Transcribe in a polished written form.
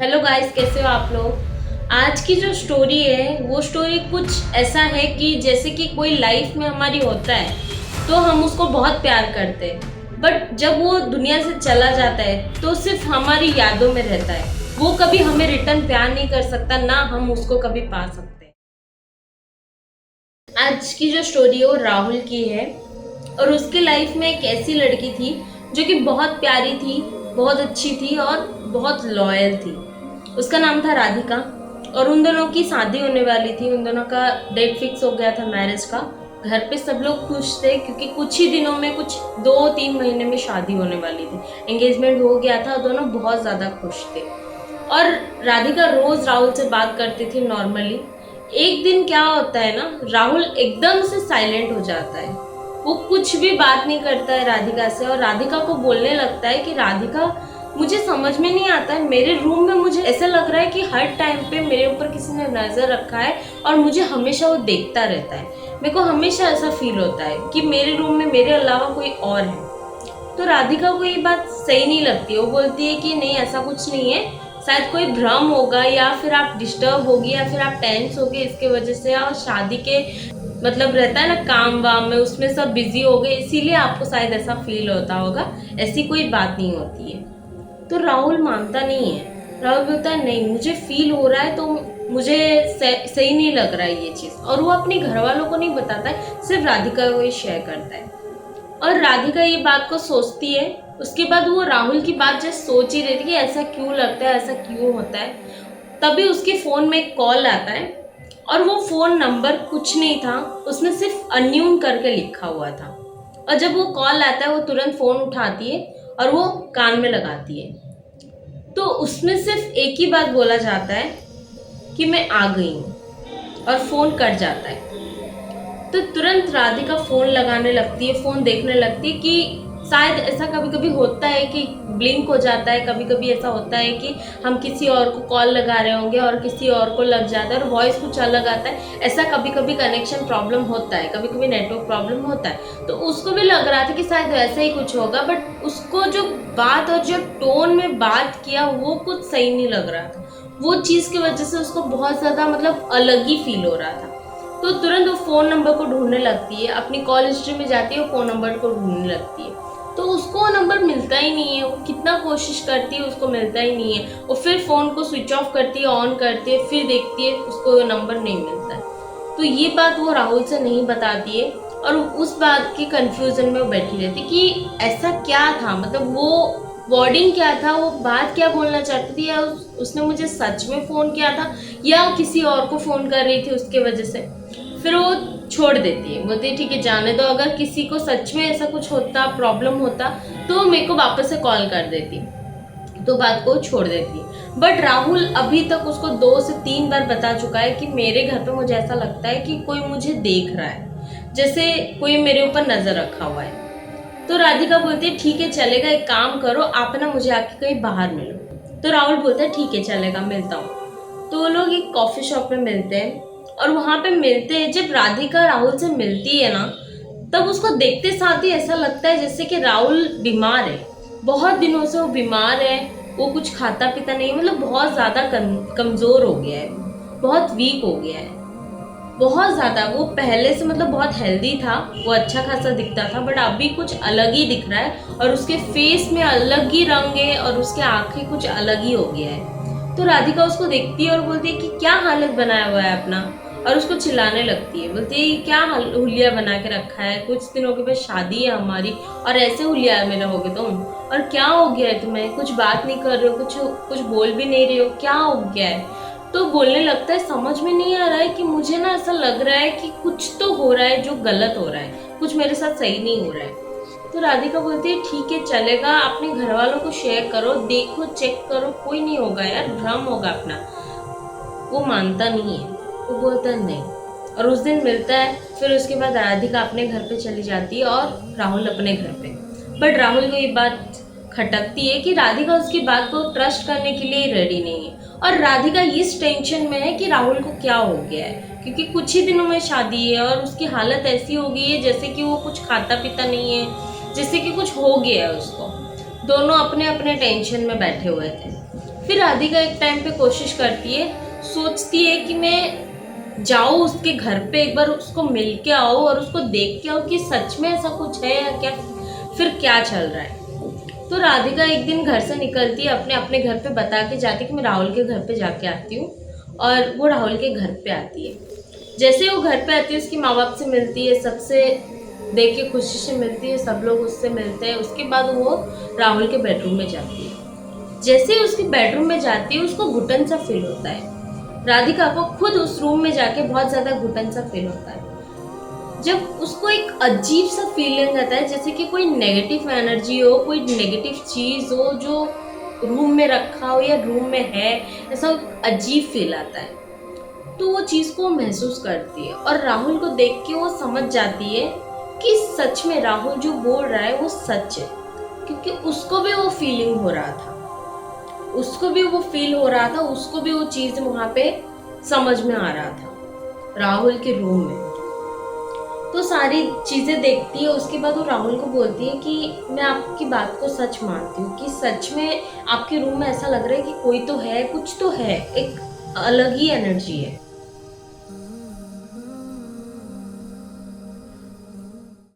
Hello guys, कैसे हो आप लोग। आज की जो स्टोरी है वो स्टोरी कुछ ऐसा है कि जैसे कि कोई लाइफ में हमारी होता है तो हम उसको बहुत प्यार करते हैं, बट जब वो दुनिया से चला जाता है तो सिर्फ हमारी यादों में रहता है। वो कभी हमें रिटर्न प्यार नहीं कर सकता, ना हम उसको कभी पा सकते हैं। आज की जो स्टोरी है वो राहुल की है और उसकी लाइफ में एक ऐसी लड़की थी जो कि बहुत प्यारी थी, बहुत अच्छी थी और बहुत लॉयल थी। उसका नाम था राधिका और उन दोनों की शादी होने वाली थी। उन दोनों का डेट फिक्स हो गया था मैरिज का। घर पे सब लोग खुश थे क्योंकि कुछ ही दिनों में, कुछ 2-3 महीने में शादी होने वाली थी। एंगेजमेंट हो गया था और दोनों बहुत ज़्यादा खुश थे। और राधिका रोज राहुल से बात करती थी नॉर्मली। एक दिन क्या होता है ना, राहुल एकदम से साइलेंट हो जाता है। वो कुछ भी बात नहीं करता है राधिका से और राधिका को बोलने लगता है कि राधिका, मुझे समझ में नहीं आता है, मेरे रूम में मुझे ऐसा लग रहा है कि हर टाइम पे मेरे ऊपर किसी ने नजर रखा है और मुझे हमेशा वो देखता रहता है। मेरे को हमेशा ऐसा फील होता है कि मेरे रूम में मेरे अलावा कोई और है। तो राधिका को ये बात सही नहीं लगती। वो बोलती है कि नहीं, ऐसा कुछ नहीं है, शायद कोई भ्रम होगा या फिर आप डिस्टर्ब होगी या फिर आप टेंस होगे इसके वजह से, और शादी के मतलब रहता है ना काम वाम में, उसमें सब बिजी हो गए इसीलिए आपको शायद ऐसा फील होता होगा। ऐसी कोई बात नहीं होती है। तो राहुल मानता नहीं है। राहुल बोलता है नहीं, मुझे फील हो रहा है, तो मुझे सही नहीं लग रहा है ये चीज़। और वो अपने घर वालों को नहीं बताता है, सिर्फ राधिका को ही शेयर करता है। और राधिका ये बात को सोचती है। उसके बाद वो राहुल की बात जैसे सोच ही रही थी कि ऐसा क्यों लगता है, ऐसा क्यों होता है, तभी उसके फ़ोन में एक कॉल आता है और वो फ़ोन नंबर कुछ नहीं था, उसने सिर्फ अनन्यून करके लिखा हुआ था। और जब वो कॉल आता है वो तुरंत फ़ोन उठाती है और वो कान में लगाती है। तो उसमें सिर्फ एक ही बात बोला जाता है कि मैं आ गई हूँ, और फ़ोन कट जाता है। तो तुरंत राधिका फ़ोन लगाने लगती है, फ़ोन देखने लगती है कि शायद ऐसा कभी कभी होता है कि ब्लिंक हो जाता है। कभी कभी ऐसा होता है कि हम किसी और को कॉल लगा रहे होंगे और किसी और को लग जाता है और वॉइस कुछ अलग आता है। ऐसा कभी कभी कनेक्शन प्रॉब्लम होता है, कभी कभी नेटवर्क प्रॉब्लम होता है। तो उसको भी लग रहा था कि शायद वैसा ही कुछ होगा, बट उसको जो बात और जो टोन में बात किया वो कुछ सही नहीं लग रहा था। वो चीज़ की वजह से उसको बहुत ज़्यादा मतलब अलग ही फील हो रहा था। तो तुरंत वो फ़ोन नंबर को ढूंढने लगती है, अपनी कॉल हिस्ट्री में जाती है, वो फ़ोन नंबर को ढूंढने लगती है। तो उसको वो नंबर मिलता ही नहीं है। वो कितना कोशिश करती है, उसको मिलता ही नहीं है। वो फिर फ़ोन को स्विच ऑफ करती है, ऑन करती है, फिर देखती है, उसको वो नंबर नहीं मिलता है। तो ये बात वो राहुल से नहीं बताती है और उस बात की कंफ्यूजन में वो बैठी रहती कि ऐसा क्या था, मतलब वो वर्डिंग क्या था, वो बात क्या बोलना चाहती थी, या उसने मुझे सच में फ़ोन किया था या किसी और को फ़ोन कर रही थी उसके वजह से। फिर वो छोड़ देती है, बोलती है ठीक है जाने दो, अगर किसी को सच में ऐसा कुछ होता, प्रॉब्लम होता, तो मेरे को वापस से कॉल कर देती, तो बात को छोड़ देती। बट राहुल अभी तक उसको 2 से 3 बार बता चुका है कि मेरे घर पे मुझे ऐसा लगता है कि कोई मुझे देख रहा है, जैसे कोई मेरे ऊपर नज़र रखा हुआ है। तो राधिका बोलती है ठीक है चलेगा, एक काम करो आप ना मुझे आके कहीं बाहर मिलो। तो राहुल बोलता है ठीक है चलेगा, मिलता हूँ। तो वो लोग एक कॉफ़ी शॉप में मिलते हैं और वहाँ पे मिलते हैं। जब राधिका राहुल से मिलती है ना, तब उसको देखते साथ ही ऐसा लगता है जैसे कि राहुल बीमार है। बहुत दिनों से वो बीमार है, वो कुछ खाता पीता नहीं, मतलब बहुत ज़्यादा कमज़ोर हो गया है, बहुत वीक हो गया है, बहुत ज़्यादा। वो पहले से मतलब बहुत हेल्दी था, वो अच्छा खासा दिखता था, बट अभी कुछ अलग ही दिख रहा है और उसके फेस में अलग ही रंग है और उसके आंखें कुछ अलग ही हो गया है। तो राधिका उसको देखती है और बोलती है कि क्या हालत बनाया हुआ है अपना, और उसको चिल्लाने लगती है। बोलती है क्या हुलिया बना के रखा है, कुछ दिनों के बाद शादी है हमारी और ऐसे हुलिया में रहोगे तुम, और क्या हो गया है तुम्हें, कुछ बात नहीं कर रहे हो, कुछ कुछ बोल भी नहीं रहे हो, क्या हो गया है। तो बोलने लगता है समझ में नहीं आ रहा है कि मुझे ना ऐसा लग रहा है कि कुछ तो हो रहा है जो गलत हो रहा है, कुछ मेरे साथ सही नहीं हो रहा है। तो राधिका बोलती है ठीक है चलेगा, अपने घर वालों को शेयर करो, देखो चेक करो, कोई नहीं होगा यार, भ्रम होगा अपना। वो मानता नहीं है, वो बोलता है नहीं। और उस दिन मिलता है, फिर उसके बाद राधिका अपने घर पे चली जाती है और राहुल अपने घर पे। बट राहुल को ये बात खटकती है कि राधिका उसकी बात को ट्रस्ट करने के लिए रेडी नहीं है। और राधिका इस टेंशन में है कि राहुल को क्या हो गया है, क्योंकि कुछ ही दिनों में शादी है और उसकी हालत ऐसी हो गई है जैसे कि वो कुछ खाता पीता नहीं है, जैसे कि कुछ हो गया है उसको। दोनों अपने अपने टेंशन में बैठे हुए थे। फिर राधिका एक टाइम पे कोशिश करती है, सोचती है कि मैं जाऊँ उसके घर पे, एक बार उसको मिल के आऊँ और उसको देख के आऊँ कि सच में ऐसा कुछ है या क्या, फिर क्या चल रहा है। तो राधिका एक दिन घर से निकलती है, अपने अपने घर पे बता के जाती है कि मैं राहुल के घर पे जाके आती हूँ, और वो राहुल के घर पे आती है। जैसे वो घर पे आती है, उसकी माँ बाप से मिलती है, सबसे देख के खुशी से मिलती है, सब लोग उससे मिलते हैं। उसके बाद वो राहुल के बेडरूम में जाती है। जैसे ही उसके बेडरूम में जाती है, उसको घुटन सा फील होता है। राधिका को खुद उस रूम में जाके बहुत ज़्यादा घुटन सा फील होता है। जब उसको एक अजीब सा फीलिंग आता है, जैसे कि कोई नेगेटिव एनर्जी हो, कोई नेगेटिव चीज़ हो जो रूम में रखा हो या रूम में है, ऐसा अजीब फील आता है। तो वो चीज़ को महसूस करती है और राहुल को देख के वो समझ जाती है कि सच में राहुल जो बोल रहा है वो सच है, क्योंकि उसको भी वो फीलिंग हो रहा था, उसको भी वो फील हो रहा था, उसको भी वो चीज़ वहाँ पे समझ में आ रहा था राहुल के रूम में। तो सारी चीज़ें देखती है, उसके बाद वो राहुल को बोलती है कि मैं आपकी बात को सच मानती हूँ कि सच में आपके रूम में ऐसा लग रहा है कि कोई तो है, कुछ तो है, एक अलग ही एनर्जी है।